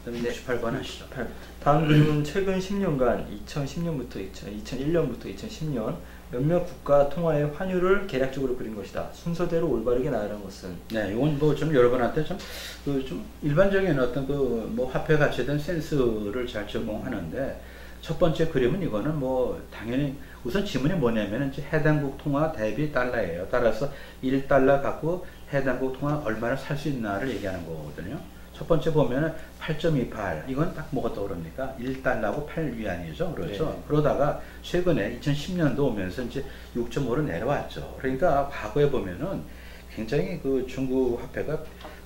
그다음에 네. 68번 하시죠. 68. 다음 그림은 최근 10년간 2010년부터 2001년부터 2010년 몇몇 국가 통화의 환율을 계략적으로 그린 것이다. 순서대로 올바르게 나열한 것은. 네, 이건 뭐 좀 여러분한테 좀 일반적인 어떤 그 뭐 화폐 가치에 대한 센스를 잘 제공하는데, 첫 번째 그림은 이거는 뭐 당연히 우선 지문이 뭐냐면 이제 해당국 통화 대비 달러예요. 따라서 1달러 갖고 해당국 통화 얼마나 살 수 있나를 얘기하는 거거든요. 첫 번째 보면은 8.28, 이건 딱 뭐가 떠오릅니까? 1달러고 8위안이죠. 그렇죠. 네. 그러다가 최근에 2010년도 오면서 이제 6.5로 내려왔죠. 그러니까 과거에 보면은 굉장히 그 중국 화폐가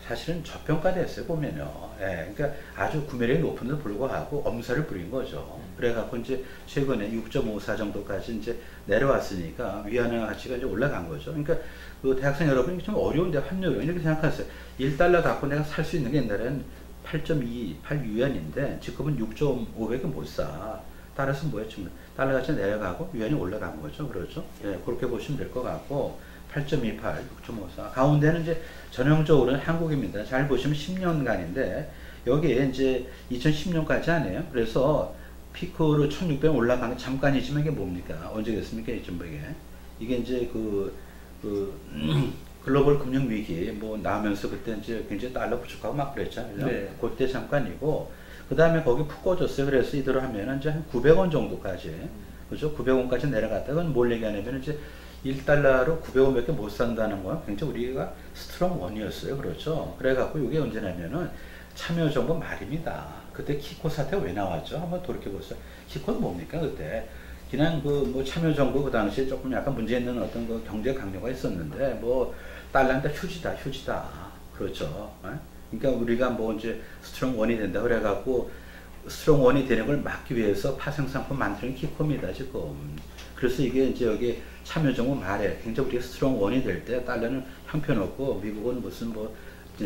사실은 저평가됐어요, 보면요. 예, 그러니까 아주 구매력이 높은데도 불구하고 엄살을 부린 거죠. 그래갖고 이제 최근에 6.54 정도까지 이제 내려왔으니까 위안화 가치가 이제 올라간 거죠. 그러니까 그 대학생 여러분이 좀 어려운데 환율은 이렇게 생각하세요. 1달러 갖고 내가 살 수 있는 게 옛날에는 8.28위안인데 지금은 6.5밖에 못 사. 따라서 뭐야, 지금 달러 가치가 내려가고 위안이 올라간 거죠. 그렇죠? 예, 그렇게 보시면 될 것 같고, 8.28, 6.54. 가운데는 이제 전형적으로는 한국입니다. 잘 보시면 10년간인데, 여기에 이제 2010년까지 하네요. 그래서 피크로 1600 올라간 게 잠깐이지만 이게 뭡니까? 언제겠습니까? 이게 이제 글로벌 금융 위기 뭐 나면서 그때 이제 굉장히 달러 부족하고 막 그랬잖아요. 네. 그때 잠깐이고, 그 다음에 거기 푹 꺼졌어요. 그래서 이대로 하면 이제 한 900원 정도까지, 그죠? 900원까지 내려갔다가 뭘 얘기하냐면 이제 1달러로 900원밖에 못 산다는 건 굉장히 우리가 스트롱 원이었어요. 그렇죠? 그래갖고 이게 언제냐면은 참여정부 말입니다. 그때 키코 사태가 왜 나왔죠? 한번 돌이켜보세요. 키코는 뭡니까? 그때 그냥 그 뭐 참여정부 그 당시에 조금 약간 문제 있는 어떤 그 경제 강요가 있었는데, 뭐 달러한테 휴지다. 그렇죠? 그러니까 우리가 뭐 이제 스트롱 원이 된다 그래갖고 스트롱 원이 되는 걸 막기 위해서 파생상품 만드는 키코입니다, 지금. 그래서 이게 이제 여기 참여정부 말에 굉장히 우리가 스트롱 원이 될 때 달러는 형편없고 미국은 무슨 뭐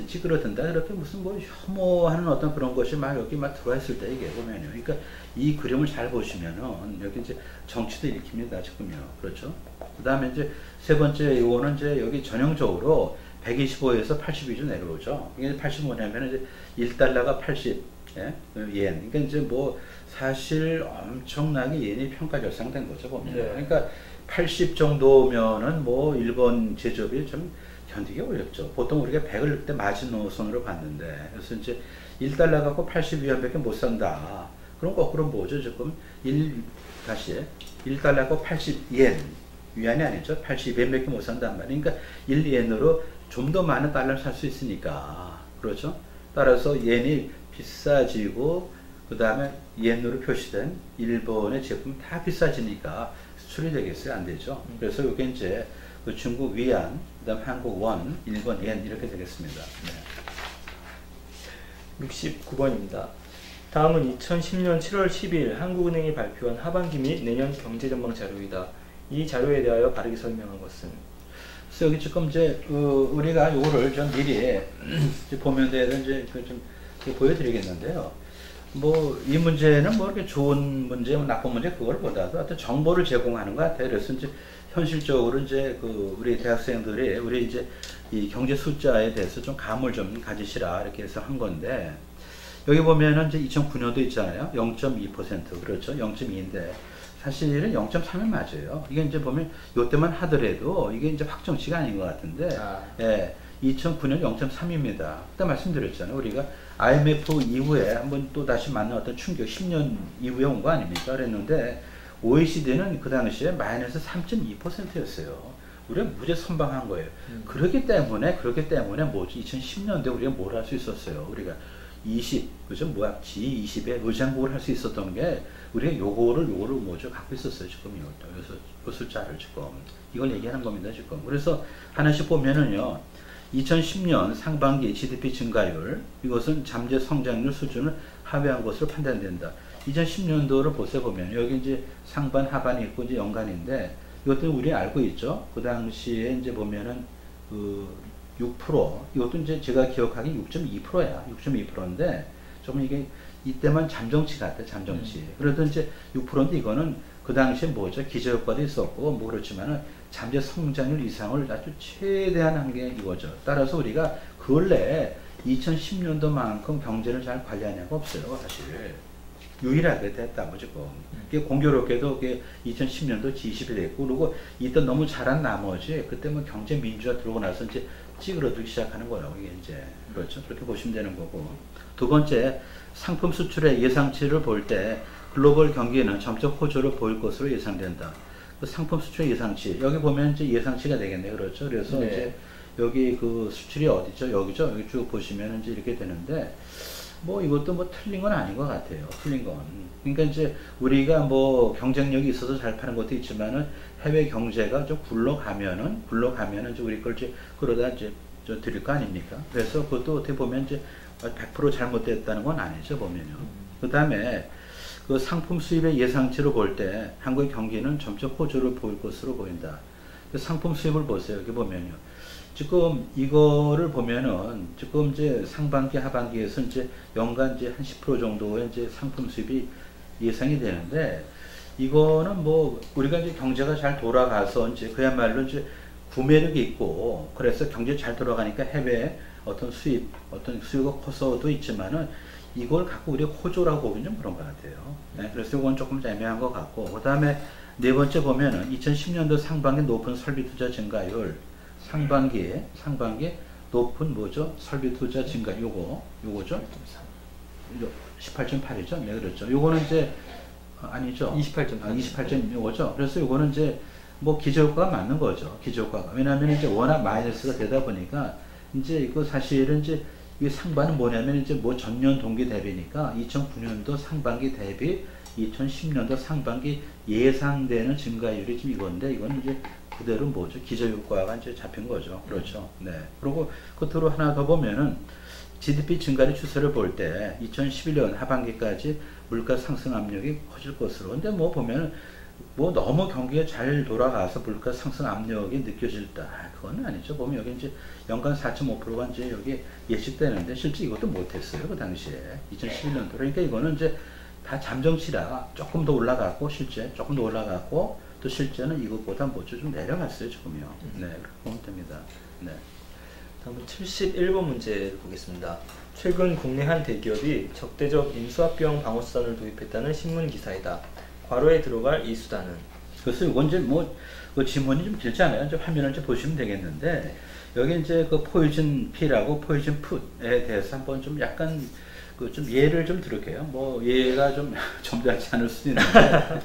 찌그러든다 이렇게 무슨 뭐 혐오하는 어떤 그런 것이 막 여기 막 들어와 있을 때 이게 보면요. 그러니까 이 그림을 잘 보시면은 여기 이제 정치도 일으킵니다, 지금요. 그렇죠? 그 다음에 이제 세 번째 이거는 이제 여기 전형적으로 125에서 82로 내려오죠. 이게 85냐면 이제 1달러가 80 예? yen. 그러니까 이제 뭐 사실 엄청나게 yen이 평가절상된 거죠, 보면. 네. 그러니까 80 정도면은 뭐 일본 제조업이 좀 견디기 어렵죠. 보통 우리가 100을 그때 마지노선으로 봤는데, 그래서 이제 1달러 갖고 82원밖에 못 산다. 그럼 거꾸로 뭐죠? 지금 1달러고 80yen, 위안이 아니죠. 80엔밖에 못 산단 말이에요. 그러니까 1엔으로 좀 더 많은 달러를 살 수 있으니까. 그렇죠? 따라서 엔이 비싸지고, 그 다음에 엔으로 표시된 일본의 제품 다 비싸지니까 수출이 되겠어요? 안 되죠? 그래서 이게 이제 그 중국 위안, 그 다음 한국 원, 일본 엔 이렇게 되겠습니다. 네. 69번입니다. 다음은 2010년 7월 10일 한국은행이 발표한 하반기 및 내년 경제전망 자료이다. 이 자료에 대하여 바르게 설명한 것은? 그래서 여기 지금 이제 우리가 이거를 좀 미리 보면 되는 이제 좀 보여드리겠는데요. 뭐 이 문제는 뭐 이렇게 좋은 문제, 나쁜 문제 그걸 보다도 하여튼 정보를 제공하는 것 같아요. 그래서 이제 현실적으로 이제 우리 대학생들이 우리 이제 이 경제 숫자에 대해서 좀 감을 좀 가지시라 이렇게 해서 한 건데, 여기 보면은 이제 2009년도 있잖아요. 0.2%. 그렇죠. 0.2인데 사실은 0.3이 맞아요. 이게 이제 보면 요때만 하더라도 이게 이제 확정치가 아닌 것 같은데, 예, 2009년 0.3입니다. 그때 말씀드렸잖아요. 우리가 IMF 이후에 한번 또 다시 맞는 어떤 충격, 10년 이후에 온 거 아닙니까? 그랬는데 OECD는 그 당시에 마이너스 3.2%였어요. 우리가 무지 선방한 거예요. 그렇기 때문에 뭐지? 2010년대 우리가 뭘 할 수 있었어요? 우리가 20, 그죠? 뭐야? G20에 의장국을 할 수 있었던 게 우리가 요거를 뭐죠? 갖고 있었어요. 지금 여기서 그 숫자를 지금 이걸 얘기하는 겁니다. 지금. 그래서 하나씩 보면은요. 2010년 상반기 GDP 증가율, 이것은 잠재 성장률 수준을 하회한 것으로 판단된다. 2010년도를 보면 여기 이제 상반 하반이 있고 이제 연간인데, 이것도 우리 알고 있죠. 그 당시에 이제 보면은 6%, 이것도 이제 제가 기억하기 6.2%야. 6.2%인데 좀 이게 이때만 잠정치 같아, 잠정치. 그래도 이제 6%인데 이거는 그 당시에 뭐죠? 기저효과도 있었고 뭐 그렇지만은 잠재 성장률 이상을 아주 최대한 한 게 이거죠. 따라서 우리가 근래에 2010년도만큼 경제를 잘 관리한 애가 없어요, 사실. 유일하게 됐다고 지금. 공교롭게도 2010년도 G20이 됐고, 그리고 이때 너무 잘한 나머지 그때 뭐 경제 민주화 들어오고 나서 이제 찌그러들기 시작하는 거라고 이게 이제 그렇죠. 그렇게 보시면 되는 거고. 두 번째, 상품 수출의 예상치를 볼 때 글로벌 경기는 점차 호조를 보일 것으로 예상된다. 그 상품 수출 예상치 여기 보면 이제 예상치가 되겠네요, 그렇죠. 그래서 네. 이제 여기 그 수출이 어디죠? 여기죠. 여기 쭉 보시면 이제 이렇게 되는데. 뭐 이것도 뭐 틀린 건 아닌 것 같아요. 틀린 건. 그러니까 이제 우리가 뭐 경쟁력이 있어서 잘 파는 것도 있지만은 해외 경제가 좀 굴러가면은 이제 우리 걸 이제 그러다 이제 저 드릴 거 아닙니까? 그래서 그것도 어떻게 보면 이제 100% 잘못됐다는 건 아니죠, 보면요. 그 다음에 그 상품 수입의 예상치로 볼 때 한국의 경기는 점차 호조를 보일 것으로 보인다. 그 상품 수입을 보세요. 여기 보면요. 지금 이거를 보면은 지금 이제 상반기 하반기에서 이제 연간 이제 한 10% 정도의 이제 상품 수입이 예상이 되는데 이거는 뭐 우리가 이제 경제가 잘 돌아가서 이제 그야말로 이제 구매력이 있고 그래서 경제 잘 돌아가니까 해외 어떤 수요가 커서도 있지만은 이걸 갖고 우리가 호조라고 보기는 좀 그런 것 같아요. 네, 그래서 이건 조금 애매한 것 같고 그 다음에 네 번째 보면은 2010년도 상반기 높은 설비 투자 증가율 상반기에 높은 뭐죠? 설비 투자 증가 요거죠? 18.8이죠? 네, 그렇죠. 요거는 이제 아니죠. 28점 요거죠. 그래서 요거는 이제 뭐 기저효과가 맞는 거죠. 기저효과가. 왜냐하면 이제 워낙 마이너스가 되다 보니까 이제 이거 사실은 이제 이 상반은 뭐냐면 이제 뭐 전년 동기 대비니까 2009년도 상반기 대비 2010년도 상반기 예상되는 증가율이 지금 이건데 이거는 이제 그대로 뭐죠? 기저효과가 이제 잡힌 거죠. 그렇죠. 네. 그리고 끝으로 하나 더 보면은 GDP 증가의 추세를 볼 때 2011년 하반기까지 물가 상승 압력이 커질 것으로. 근데 뭐 보면은 뭐 너무 경기가 잘 돌아가서 물가 상승 압력이 느껴질다. 그건 아니죠. 보면 여기 이제 연간 4.5%가 이제 여기 예측되는데 실제 이것도 못했어요. 그 당시에 2011년도. 그러니까 이거는 이제 다 잠정치라 조금 더 올라갔고 실제 조금 더 올라갔고 또 실제는 이것보다 뭐죠 좀 내려갔어요 지금요. 네, 그렇게 보면 됩니다. 네. 다음은 71번 문제 보겠습니다. 최근 국내 한 대기업이 적대적 인수합병 방어수단을 도입했다는 신문 기사이다. 괄호에 들어갈 이 수단은? 그래서 이건 이제 뭐 그 지문이 좀 길잖아요. 이제 화면을 좀 보시면 되겠는데 여기 이제 그 포이즌 P라고 포이즌 풋에 대해서 한번 좀 약간 그 좀 예를 좀 들을게요. 뭐 이해가 좀 점잖지 않을 수도 있는데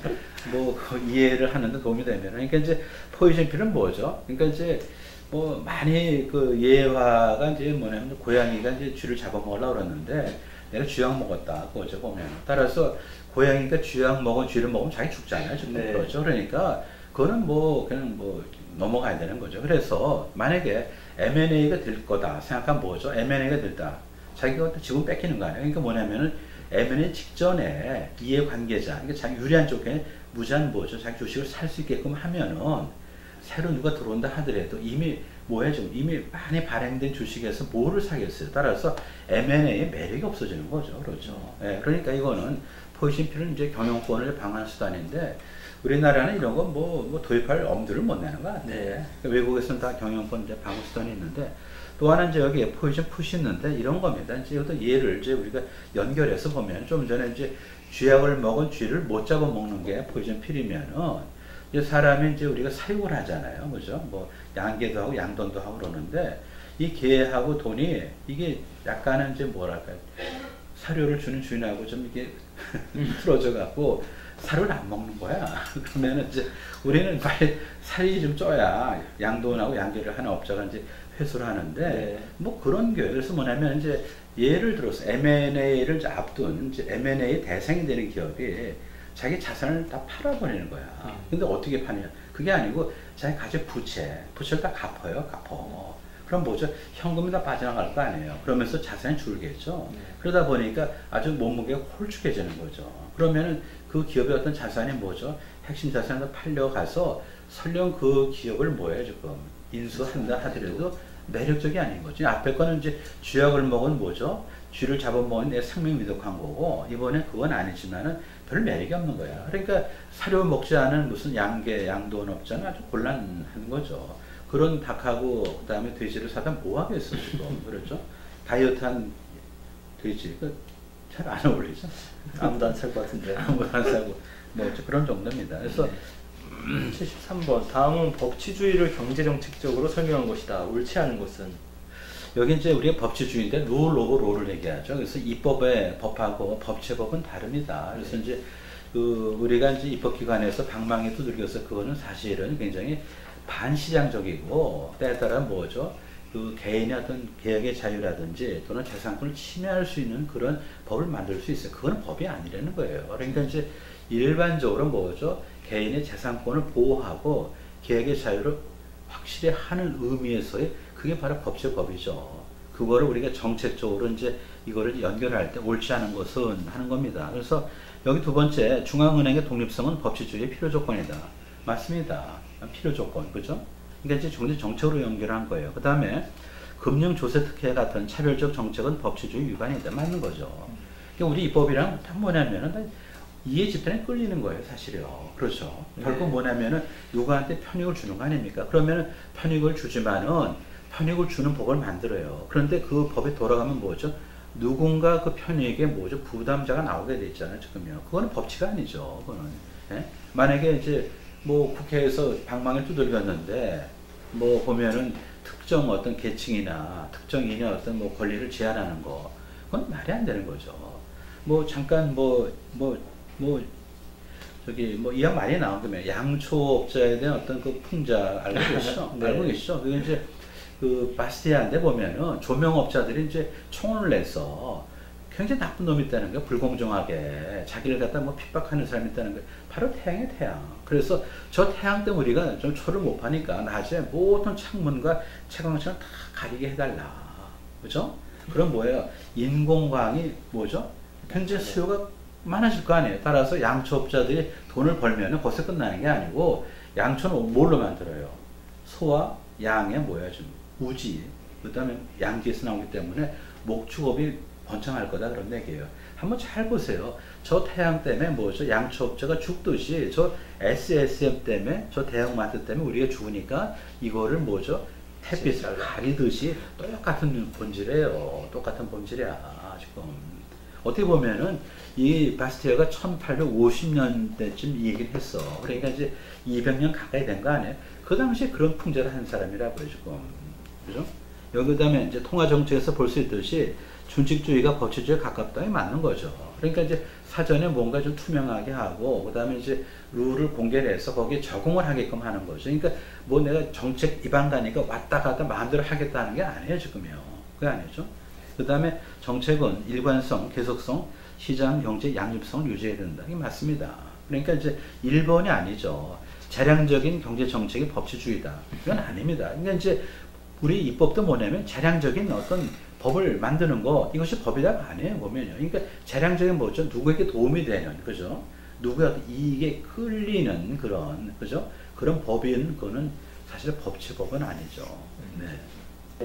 뭐 이해를 하는데 도움이 되면 그러니까 이제 포이즌 P는 뭐죠? 그러니까 이제 뭐 많이 그 예화가 이제 뭐냐면 고양이가 이제 쥐를 잡아먹으려고 그러는데 내가 쥐약 먹었다 그거죠 보면 따라서 고양이가 쥐약 먹은 쥐를 먹으면 자기 죽잖아요 지금. 네. 그렇죠. 그러니까 그거는 뭐 그냥 뭐 넘어가야 되는 거죠. 그래서 만약에 M&A가 될 거다 생각하면 뭐죠? M&A가 됐다 자기가 지분 뺏기는 거 아니에요. 그러니까 뭐냐면은 M&A 직전에 이해관계자 그러니까 자기 유리한 쪽에 무제한 뭐죠 자기 주식을 살 수 있게끔 하면은 새로 누가 들어온다 하더라도 이미 뭐야 지금 이미 많이 발행된 주식에서 뭐를 사겠어요. 따라서 M&A의 매력이 없어지는 거죠. 그렇죠. 예, 그러니까 이거는 포지션 P는 이제 경영권을 방어하는 수단인데 우리나라는 이런 거 뭐 도입할 엄두를 못 내는 거 같아요. 네. 그러니까 외국에서는 다 경영권 이제 방어 수단이 있는데 또 하나 이제 여기에 포지션 풋이 있는데 이런 겁니다. 이제 이것도 예를 이제 우리가 연결해서 보면 좀 전에 이제 쥐약을 먹은 쥐를 못 잡아먹는 게 포지션 필이면은 이제 사람이 이제 우리가 사육을 하잖아요. 그죠? 뭐 양계도 하고 양돈도 하고 그러는데 이 개하고 돈이 이게 약간은 이제 뭐랄까요. 사료를 주는 주인하고 좀 이게 풀어져 갖고 살을 안 먹는 거야. 그러면은 이제 우리는 빨리 살이 좀 쪄야 양돈하고 양계를 하는 업자가 이제 회수를 하는데 네. 뭐 그런 게 그래서 뭐냐면 이제 예를 들어서 M&A를 앞둔 이제 M&A 대상이 되는 기업이 자기 자산을 다 팔아버리는 거야. 근데 어떻게 파냐? 그게 아니고 자기 가진 부채를 다 갚어. 그럼 뭐죠? 현금이 다 빠져나갈 거 아니에요. 그러면서 자산이 줄겠죠. 그러다 보니까 아주 몸무게가 홀쭉해지는 거죠. 그러면은 그 기업의 어떤 자산이 뭐죠? 핵심 자산을 팔려가서 설령 그 기업을 뭐예요 지금 인수한다 하더라도 매력적이 아닌 거죠. 앞에 거는 이제 쥐약을 먹은 뭐죠? 쥐를 잡아먹은 내 생명 위독한 거고 이번엔 그건 아니지만은 별 매력이 없는 거야. 그러니까 사료 먹지 않은 무슨 양계, 양돈 업자는 아주 곤란한 거죠. 그런 닭하고 그다음에 돼지를 사다 뭐 하겠어 지금. 그렇죠? 다이어트한 돼지 잘 안 어울리죠. 아무도 안 살 것 같은데. 아무도 안 사고 뭐 그런 정도입니다. 그래서 73번 다음은 법치주의를 경제정책적으로 설명한 것이다. 옳지 않은 것은? 여기 이제 우리가 법치주의인데 룰 오브 롤을 얘기하죠. 그래서 입법의 법하고 법제법은 다릅니다. 그래서 이제 우리가 이제 입법기관에서 방망이 두들겨서 그거는 사실은 굉장히 반시장적이고 때에 따라 뭐죠? 그 개인의 어떤 개혁의 자유라든지 또는 재산권을 침해할 수 있는 그런 법을 만들 수 있어요. 그건 법이 아니라는 거예요. 그러니까 이제 일반적으로 뭐죠? 개인의 재산권을 보호하고 개혁의 자유를 확실히 하는 의미에서의 그게 바로 법제법이죠. 그거를 우리가 정책적으로 이제 이거를 연결할 때 옳지 않은 것은 하는 겁니다. 그래서 여기 두 번째, 중앙은행의 독립성은 법치주의의 필요 조건이다. 맞습니다. 필요 조건, 그죠? 그러니까 이제 정책으로 연결한 거예요. 그 다음에 금융 조세 특혜 같은 차별적 정책은 법치주의 위반이다. 맞는 거죠. 그러니까 우리 입법이랑 뭐냐면은 이해 집단에 끌리는 거예요, 사실요. 그렇죠. 결국 뭐냐면은 누구한테 편익을 주는 거 아닙니까? 그러면은 편익을 주지만은 편익을 주는 법을 만들어요. 그런데 그 법에 돌아가면 뭐죠? 누군가 그 편익에 뭐죠? 부담자가 나오게 돼 있잖아요, 지금요. 그거는 법치가 아니죠, 그거는. 예? 만약에 이제 뭐 국회에서 방망이를 두들겼는데 뭐 보면은 특정 어떤 계층이나 특정인의 어떤 뭐 권리를 제한하는 거, 그건 말이 안 되는 거죠. 뭐 잠깐 저기 뭐 이왕 많이 나온 거면 양초업자에 대한 어떤 그 풍자 알고 계시죠? 네. 알고 계시죠? 그게 이제 그 바스티아인데 보면은 조명업자들이 이제 총을 내서 굉장히 나쁜 놈이 있다는 거예요. 불공정하게 자기를 갖다 뭐 핍박하는 사람이 있다는 거예요. 바로 태양의 태양. 그래서 저 태양 때문에 우리가 좀 초를 못 파니까 낮에 모든 창문과 채광창을 다 가리게 해달라. 그죠? 그럼 뭐예요? 인공광이 뭐죠? 굉장히 수요가 많아질 거 아니에요. 따라서 양초업자들이 돈을 벌면 거기서 끝나는 게 아니고 양초는 뭘로 만들어요? 소와 양의 뭐야 좀 우지, 그 다음에 양지에서 나오기 때문에 목축업이 번창할 거다 그런 얘기예요. 한번 잘 보세요. 저 태양 때문에 뭐죠? 양초업자가 죽듯이 저 SSM 때문에 저 대형마트 때문에 우리가 죽으니까 이거를 뭐죠? 햇빛을 가리듯이 똑같은 본질이에요. 똑같은 본질이야 지금. 어떻게 보면은 이 바스티아가 1850년대쯤 이 얘기를 했어. 그러니까 이제 200년 가까이 된 거 아니에요? 그 당시에 그런 풍자를 한 사람이라고요, 지금. 그죠? 여기 그다음에 이제 통화정책에서 볼 수 있듯이 준칙주의가 법치주의에 가깝다. 이 맞는 거죠. 그러니까 이제 사전에 뭔가 좀 투명하게 하고, 그 다음에 이제 룰을 공개를 해서 거기에 적응을 하게끔 하는 거죠. 그러니까 뭐 내가 정책 입안가니까 왔다 갔다 마음대로 하겠다는 게 아니에요, 지금요. 그게 아니죠. 그 다음에 정책은 일관성, 계속성, 시장, 경제, 양립성을 유지해야 된다. 이게 맞습니다. 그러니까 이제 1번이 아니죠. 재량적인 경제 정책이 법치주의다. 이건 아닙니다. 그러니까 이제 우리 입법도 뭐냐면 재량적인 어떤 법을 만드는 거, 이것이 법이라고 안 해요, 보면요. 그러니까 재량적인 뭐죠? 누구에게 도움이 되는, 그죠? 누구의 어떤 이익에 끌리는 그런, 그죠? 그런 법인, 그거는 사실 법치법은 아니죠. 네.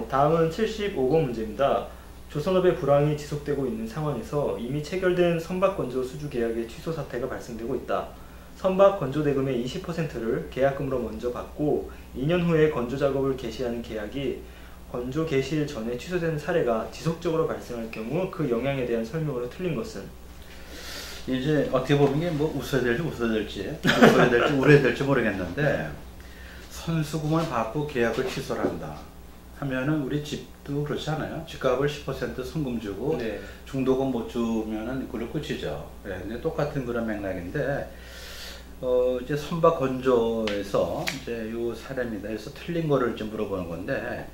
다음은 75번 문제입니다. 조선업의 불황이 지속되고 있는 상황에서 이미 체결된 선박건조 수주 계약의 취소 사태가 발생되고 있다. 선박 건조 대금의 20%를 계약금으로 먼저 받고 2년 후에 건조 작업을 개시하는 계약이 건조 개시일 전에 취소되는 사례가 지속적으로 발생할 경우 그 영향에 대한 설명으로 틀린 것은? 이제 어떻게 보면 이게 뭐 웃어야 될지 울어야 될지 모르겠는데, 선수금을 받고 계약을 취소를 한다 하면은 우리 집도 그렇지 않아요? 집값을 10% 선금 주고 네. 중도금 못 주면은 그걸로 끝이죠. 네, 근데 똑같은 그런 맥락인데, 이제 선박 건조에서 이제 요 사례입니다. 그래서 틀린 거를 좀 물어보는 건데,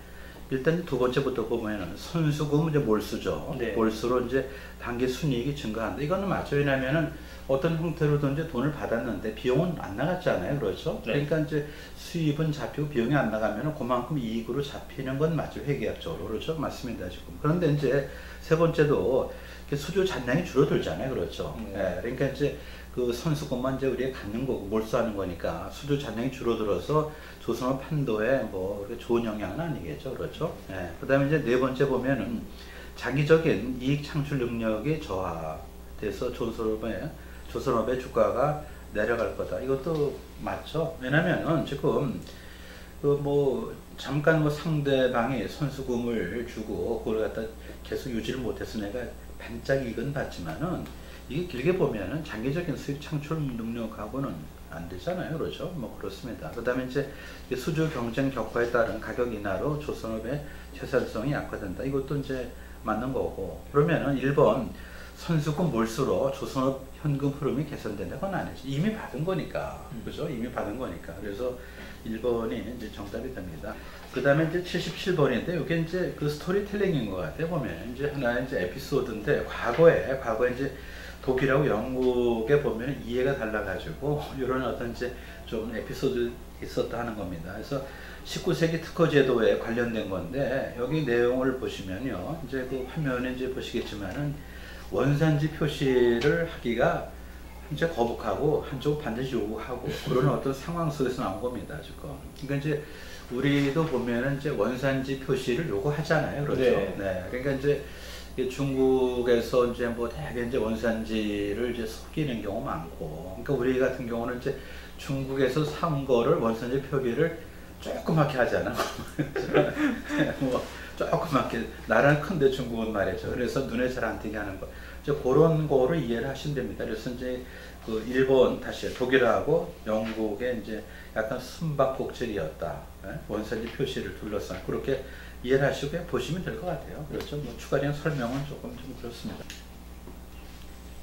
일단 두 번째부터 보면은 선수금 이제 몰수죠. 네. 몰수로 이제 단기 순이익이 증가한다. 이거는 맞죠. 왜냐면은 어떤 형태로든지 돈을 받았는데 비용은 안 나갔잖아요. 그렇죠? 네. 그러니까 이제 수입은 잡히고 비용이 안 나가면은 그만큼 이익으로 잡히는 건 맞죠. 회계학적으로. 그렇죠? 맞습니다. 지금. 그런데 이제 세 번째도 수주 잔량이 줄어들잖아요. 그렇죠? 예, 그러니까 이제 그 선수금만 이제 우리가 갖는 거고 몰수하는 거니까 수주 잔량이 줄어들어서 조선업 판도에 뭐 좋은 영향은 아니겠죠. 그렇죠? 예. 그 다음에 이제 네 번째 보면은 장기적인 이익 창출 능력이 저하돼서 조선업의 주가가 내려갈 거다. 이것도 맞죠. 왜냐면은 지금 그 뭐 잠깐 뭐 상대방이 선수금을 주고 그걸 갖다 계속 유지를 못해서 내가 반짝 이익은 받지만은 이게 길게 보면은 장기적인 수익 창출 능력하고는 안 되잖아요. 그렇죠? 뭐 그렇습니다. 그 다음에 이제 수주 경쟁 격화에 따른 가격 인하로 조선업의 채산성이 약화된다. 이것도 이제 맞는 거고. 그러면은 1번 선수금 몰수로 조선업 현금 흐름이 개선된다. 그건 아니지. 이미 받은 거니까. 그죠? 이미 받은 거니까. 그래서 1번이 이제 정답이 됩니다. 그 다음에 이제 77번인데, 이게 이제 그 스토리텔링인 것 같아요. 보면 이제 하나의 이제 에피소드인데, 과거에 이제 독일하고 영국에 보면 이해가 달라가지고, 이런 어떤 이제 좀 에피소드 있었다 하는 겁니다. 그래서 19세기 특허 제도에 관련된 건데, 여기 내용을 보시면요. 이제 그 화면에 이제 보시겠지만은, 원산지 표시를 하기가 이제 거북하고 한쪽 반드시 요구하고 그런 어떤 상황 속에서 나온 겁니다. 지금. 그러니까 이제 우리도 보면은 이제 원산지 표시를 요구하잖아요. 그렇죠? 네. 네. 그러니까 이제 중국에서 이제 뭐 되게 이제 원산지를 이제 속이는 경우 많고, 그러니까 우리 같은 경우는 이제 중국에서 산 거를 원산지 표기를 조그맣게 하잖아. 뭐 조그맣게, 나라는 큰데 중국은 말이죠. 그래서 눈에 잘 안 띄게 하는 거. 이제 그런 거를 이해를 하시면 됩니다. 그래서 이제 그 일본, 다시 독일하고 영국의 이제 약간 숨바꼭질이었다. 원산지 표시를 둘러싼, 그렇게 이해를 하시고 보시면 될 것 같아요. 그렇죠. 뭐 추가적인 설명은 조금 좀 그렇습니다.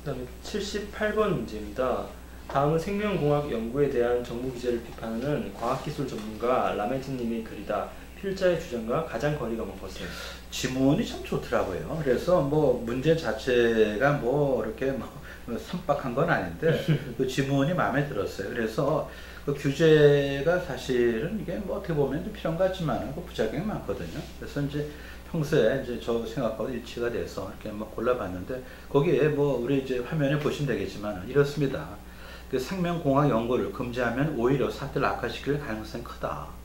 그 다음에 78번 문제입니다. 다음은 생명공학 연구에 대한 정부 규제를 비판하는 과학기술 전문가 라메즈님의 글이다. 필자의 주장과 가장 거리가 먼 것은? 지문이 참 좋더라고요. 그래서 뭐 문제 자체가 뭐 이렇게 뭐 선박한 건 아닌데 그 지문이 마음에 들었어요. 그래서 그 규제가 사실은 이게 뭐 어떻게 보면 좀 필요한 것 같지만 그 부작용이 많거든요. 그래서 이제 평소에 이제 저 생각하고 일치가 돼서 이렇게 막 골라봤는데, 거기에 뭐 우리 이제 화면에 보시면 되겠지만 이렇습니다. 그 생명공학 연구를 금지하면 오히려 사태를 악화시킬 가능성이 크다.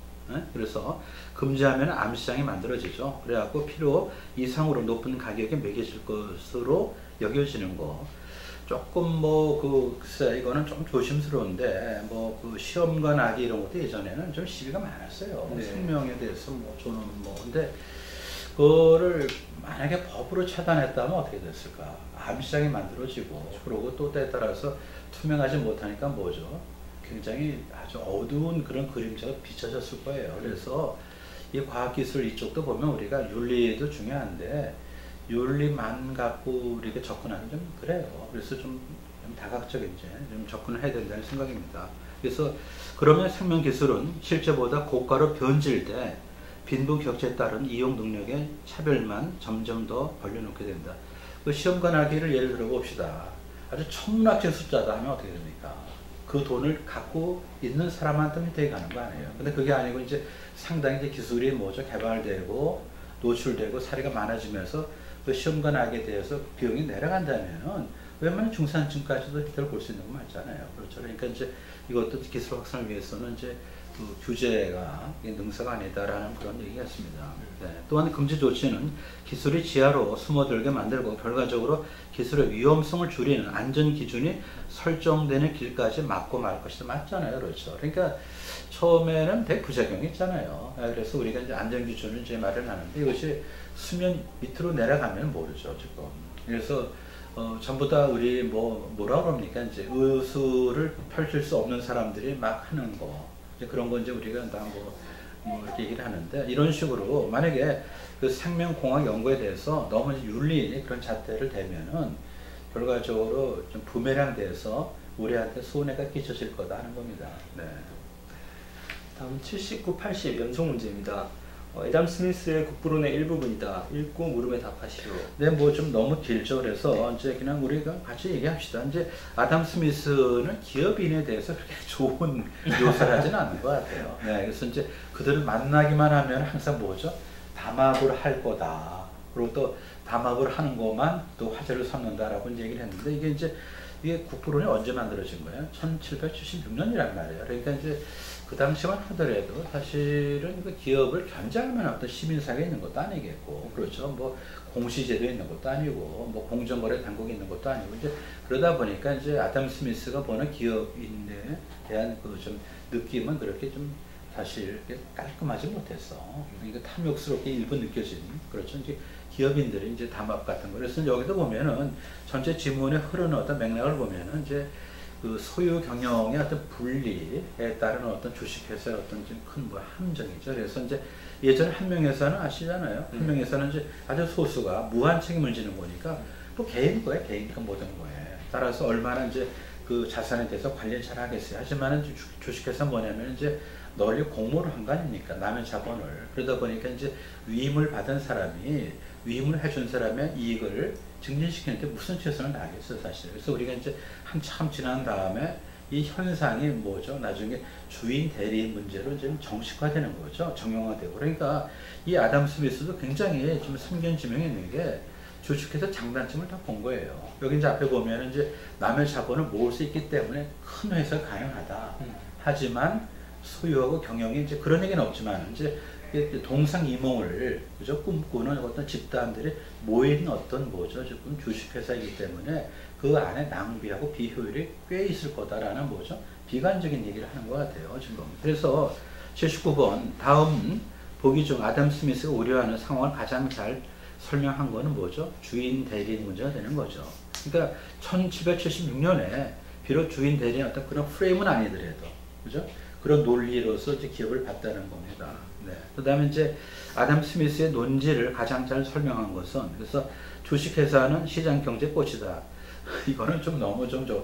그래서 금지하면 암시장이 만들어지죠. 그래갖고 필요 이상으로 높은 가격에 매겨질 것으로 여겨지는 거. 조금 뭐 글쎄 이거는 좀 조심스러운데, 뭐 그 시험관 아기 이런 것도 예전에는 좀 시비가 많았어요. 네. 생명에 대해서 뭐 저는 뭐 근데 그거를 만약에 법으로 차단했다면 어떻게 됐을까? 암시장이 만들어지고, 그러고 또 때에 따라서 투명하지 못하니까 뭐죠? 굉장히 아주 어두운 그런 그림자가 비춰졌을 거예요. 그래서 이 과학기술 이쪽도 보면 우리가 윤리도 중요한데 윤리만 갖고 우리가 접근하는 좀 그래요. 그래서 좀 다각적인 이제 좀 접근을 해야 된다는 생각입니다. 그래서 그러면 생명기술은 실제보다 고가로 변질돼 빈부격차에 따른 이용 능력의 차별만 점점 더 벌려놓게 된다. 그 시험관 아기를 예를 들어 봅시다. 아주 천문학적 숫자다 하면 어떻게 됩니까? 그 돈을 갖고 있는 사람한테 혜택이 가는 거 아니에요. 근데 그게 아니고 이제 상당히 이제 기술이 뭐죠? 개발되고 노출되고 사례가 많아지면서 그 시험관 악에 대해서 비용이 내려간다면 웬만한 중산층까지도 혜택을 볼 수 있는 거 맞잖아요. 그렇죠. 그러니까 이제 이것도 기술 확산을 위해서는 이제 그 규제가 능사가 아니다라는 그런 얘기였습니다. 네. 또한 금지 조치는 기술이 지하로 숨어들게 만들고 결과적으로 기술의 위험성을 줄이는 안전 기준이 설정되는 길까지 막고 말 것이다. 맞잖아요. 그렇죠. 그러니까 처음에는 되게 부작용이 있잖아요. 그래서 우리가 이제 안전 기준을 이제 마련하는데 이것이 수면 밑으로 내려가면 모르죠. 지금. 그래서 전부 다 우리 뭐라 그럽니까? 이제 의술을 펼칠 수 없는 사람들이 막 하는 거. 그런 거 이제 우리가 다 뭐 이렇게 얘기를 하는데, 이런 식으로 만약에 그 생명공학 연구에 대해서 너무 윤리 그런 잣대를 대면은 결과적으로 좀 부메랑 돼서 우리한테 손해가 끼쳐질 거다 하는 겁니다. 네. 다음 79, 80 연속 문제입니다. 애담 스미스의 국부론의 일부분이다. 읽고 물음에 답하시오. 네, 뭐 좀 너무 길죠. 그래서 이제 그냥 우리가 같이 얘기합시다. 이제 아담 스미스는 기업인에 대해서 그렇게 좋은 묘사를 하지는 않는 것 같아요. 네, 그래서 이제 그들을 만나기만 하면 항상 뭐죠? 담합을 할 거다. 그리고 또 담합을 하는 것만 또 화제를 삼는다라고 이제 얘기를 했는데, 이게 국부론이 언제 만들어진 거예요? 1776년이란 말이에요. 그러니까 이제 그 당시만 하더라도 사실은 그 기업을 견제하면 어떤 시민사회가 있는 것도 아니겠고, 그렇죠. 뭐 공시제도 있는 것도 아니고, 뭐 공정거래 당국이 있는 것도 아니고, 이제 그러다 보니까 이제 아담 스미스가 보는 기업인에 대한 그 좀 느낌은 그렇게 좀 사실 깔끔하지 못했어. 그러니까 탐욕스럽게 일부 느껴진, 그렇죠. 이제 기업인들이 이제 담합 같은 거. 그래서 여기도 보면은 전체 지문에 흐르는 어떤 맥락을 보면은 이제 그 소유 경영의 어떤 분리에 따른 어떤 주식회사의 어떤 좀 큰 뭐 함정이죠. 그래서 이제 예전에 한명회사는 아시잖아요. 한명회사는 이제 아주 소수가 무한 책임을 지는 거니까 또 개인 거야, 개인 거 모든 거에. 따라서 얼마나 이제 그 자산에 대해서 관리를 잘 하겠어요. 하지만은 주식회사 뭐냐면 이제 널리 공모를 한 거 아닙니까? 남의 자본을. 그러다 보니까 이제 위임을 받은 사람이 위임을 해준 사람의 이익을 증진시키는데 무슨 최선을 다하겠어요, 사실. 그래서 우리가 이제 한참 지난 다음에 이 현상이 뭐죠? 나중에 주인 대리인 문제로 좀 정식화되는 거죠. 정형화되고. 그러니까 이 아담 스미스도 굉장히 좀 선견지명이 있는 게 주식회사 장단점을 다 본 거예요. 여기 이제 앞에 보면 이제 남의 자본을 모을 수 있기 때문에 큰 회사가 가능하다. 하지만 소유하고 경영이 이제 그런 얘기는 없지만 이제 동상이몽을 그죠 꿈꾸는 어떤 집단들이 모인 어떤 뭐죠 조금 주식회사이기 때문에 그 안에 낭비하고 비효율이 꽤 있을 거다라는 뭐죠 비관적인 얘기를 하는 것 같아요 지금. 그래서 79번 다음 보기 중 아담 스미스가 우려하는 상황을 가장 잘 설명한 거는 뭐죠? 주인 대리인 문제가 되는 거죠. 그러니까 1776년에 비록 주인 대리인 어떤 그런 프레임은 아니더라도 그죠? 그런 논리로서 이제 기업을 봤다는 겁니다. 네. 그 다음에 이제 아담 스미스의 논지를 가장 잘 설명한 것은 그래서 주식회사는 시장 경제 꽃이다. 이거는 좀 너무 좀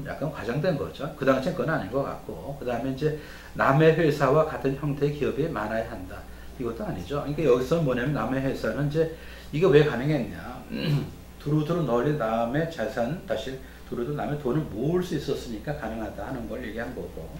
약간 과장된 거죠. 그 당시엔 그건 아닌 것 같고. 그 다음에 이제 남의 회사와 같은 형태의 기업이 많아야 한다. 이것도 아니죠. 그러니까 여기서 뭐냐면 남의 회사는 이제 이게 왜 가능했냐. 두루두루 널리 남의 자산, 다시 두루두루 남의 돈을 모을 수 있었으니까 가능하다 하는 걸 얘기한 거고.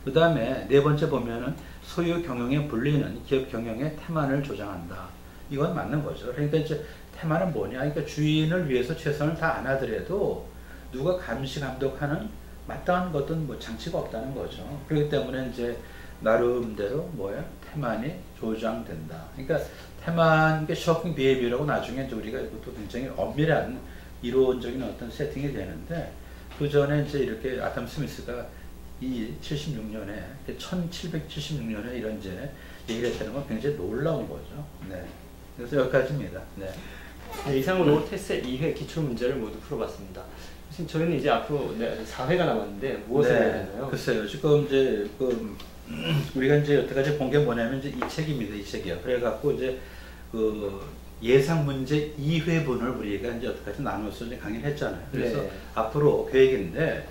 그 다음에 네 번째 보면은 소유 경영의 분리는 기업 경영의 태만을 조장한다. 이건 맞는 거죠. 그러니까 이제 태만은 뭐냐? 그러니까 주인을 위해서 최선을 다 안 하더라도 누가 감시 감독하는 마땅한 것은 뭐 장치가 없다는 거죠. 그렇기 때문에 이제 나름대로 뭐야? 태만이 조장된다. 그러니까 태만, 쇼킹 비헤비어라고 나중에 이제 우리가 이것도 굉장히 엄밀한 이론적인 어떤 세팅이 되는데 그 전에 이제 이렇게 아담 스미스가 이 76년에 1776년에 이런 이제 얘기를 했다는 건 굉장히 놀라운 거죠. 네. 그래서 여기까지입니다. 네. 네, 이상으로 테스 2회 기출 문제를 모두 풀어봤습니다. 지금 저희는 이제 앞으로 4회가 남았는데 무엇을 해야 되나요? 글쎄요. 지금 이제 우리가 이제 여태까지 본 게 뭐냐면 이제 이 책입니다. 이 책이요. 그래갖고 이제 그 예상 문제 2회분을 우리가 이제 여태까지 나눠서 이제 강의를 했잖아요. 그래서 네. 앞으로 계획인데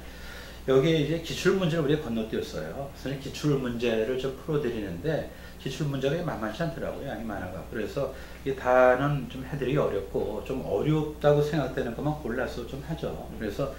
여기에 이제 기출 문제를 우리가 건너뛰었어요. 그래서 기출 문제를 좀 풀어드리는데 기출 문제가 만만치 않더라고요. 양이 많아가. 그래서 이 다는 좀 해드리기 어렵고 좀 어렵다고 생각되는 것만 골라서 좀 하죠. 그래서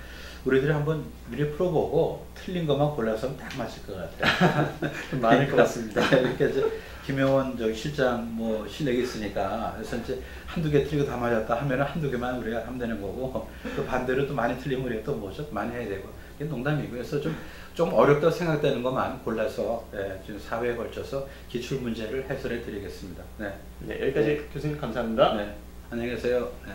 우리들이 한번 미리 풀어보고 틀린 것만 골라서 하면 딱 맞을 것 같아요. 좀 많을 것 같습니다. 이렇게 이제 김용원 실장 뭐 실력이 있으니까 그래서 이제 한두 개 틀리고 다 맞았다 하면은 한두 개만 우리가 하면 되는 거고 또 반대로 또 많이 틀리면 우리가 또 뭐죠? 많이 해야 되고 이게 농담이고 그래서 좀 어렵다고 생각되는 것만 골라서 지금 4회에 걸쳐서 기출 문제를 해설해 드리겠습니다. 네. 네, 여기까지 교수님 감사합니다. 네. 안녕히 계세요. 네.